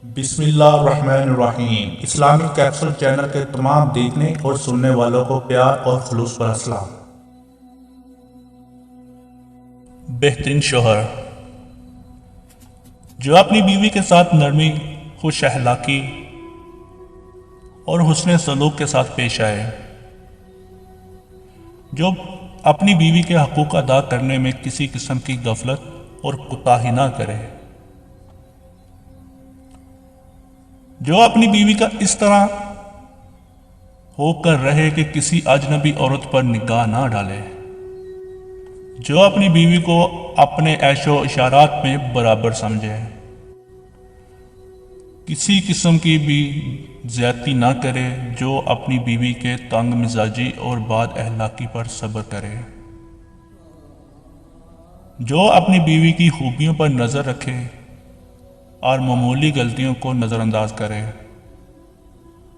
بسم اللہ الرحمن الرحیم۔ اسلامی کیپسول چینل کے تمام دیکھنے اور سننے والوں کو پیار اور خلوص پر السلام۔ بہترین شوہر جو اپنی بیوی کے ساتھ نرمی، خوش اخلاقی اور حسن سلوک کے ساتھ پیش آئے، جو اپنی بیوی کے حقوق ادا کرنے میں کسی قسم کی غفلت اور کوتاہی نہ کرے، جو اپنی بیوی کا اس طرح ہو کر رہے کہ کسی اجنبی عورت پر نگاہ نہ ڈالے، جو اپنی بیوی کو اپنے عیش و اشارات میں برابر سمجھے، کسی قسم کی بھی زیادتی نہ کرے، جو اپنی بیوی کے تنگ مزاجی اور بد اخلاقی پر صبر کرے، جو اپنی بیوی کی خوبیوں پر نظر رکھے اور معمولی غلطیوں کو نظر انداز کرے،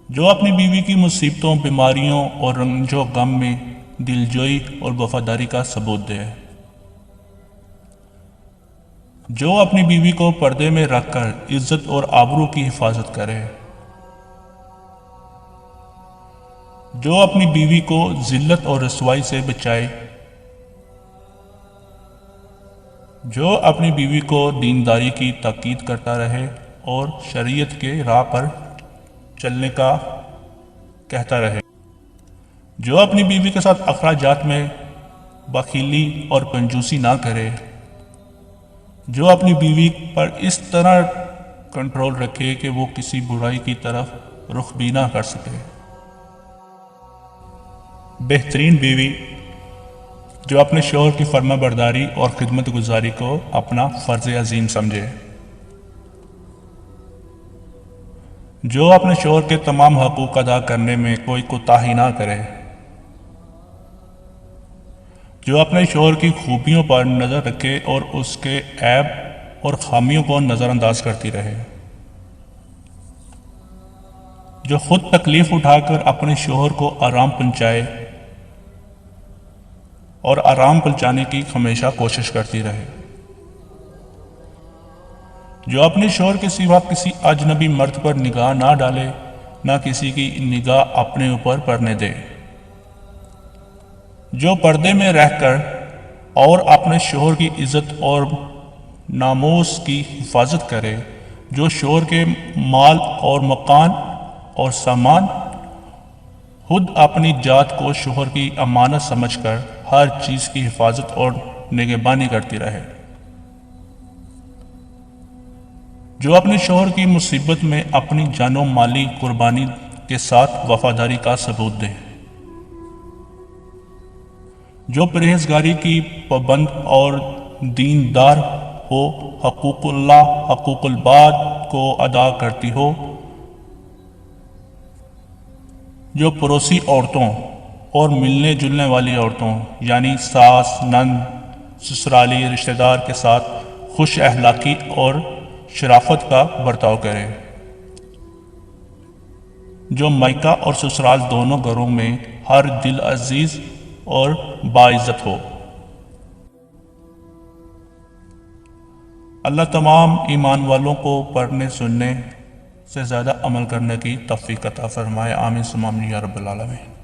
جو اپنی بیوی کی مصیبتوں، بیماریوں اور رنج و غم میں دلجوئی اور وفاداری کا ثبوت دے، جو اپنی بیوی کو پردے میں رکھ کر عزت اور آبرو کی حفاظت کرے، جو اپنی بیوی کو ذلت اور رسوائی سے بچائے، جو اپنی بیوی کو دینداری کی تاکید کرتا رہے اور شریعت کے راہ پر چلنے کا کہتا رہے، جو اپنی بیوی کے ساتھ اخراجات میں بخیلی اور کنجوسی نہ کرے، جو اپنی بیوی پر اس طرح کنٹرول رکھے کہ وہ کسی برائی کی طرف رخ بھی نہ کر سکے۔ بہترین بیوی جو اپنے شوہر کی فرما برداری اور خدمت گزاری کو اپنا فرض عظیم سمجھے، جو اپنے شوہر کے تمام حقوق ادا کرنے میں کوئی کوتاہی نہ کرے، جو اپنے شوہر کی خوبیوں پر نظر رکھے اور اس کے عیب اور خامیوں کو نظر انداز کرتی رہے، جو خود تکلیف اٹھا کر اپنے شوہر کو آرام پہنچائے اور آرام پہنچانے کی ہمیشہ کوشش کرتی رہے، جو اپنے شوہر کے سوا کسی اجنبی مرد پر نگاہ نہ ڈالے، نہ کسی کی نگاہ اپنے اوپر پڑنے دے، جو پردے میں رہ کر اور اپنے شوہر کی عزت اور ناموس کی حفاظت کرے، جو شوہر کے مال اور مکان اور سامان خود اپنی ذات کو شوہر کی امانت سمجھ کر ہر چیز کی حفاظت اور نگہبانی کرتی رہے، جو اپنے شوہر کی مصیبت میں اپنی جان و مالی قربانی کے ساتھ وفاداری کا ثبوت دے، جو پرہیزگاری کی پابند اور دیندار ہو، حقوق اللہ، حقوق العباد کو ادا کرتی ہو، جو پڑوسی عورتوں اور ملنے جلنے والی عورتوں یعنی ساس، نند، سسرالی رشتہ دار کے ساتھ خوش اخلاقی اور شرافت کا برتاؤ کرے، جو مائکہ اور سسرال دونوں گھروں میں ہر دل عزیز اور باعزت ہو۔ اللہ تمام ایمان والوں کو پڑھنے سننے سے زیادہ عمل کرنے کی توفیق عطا فرمائے، آمین ثم آمین یا رب العالمین۔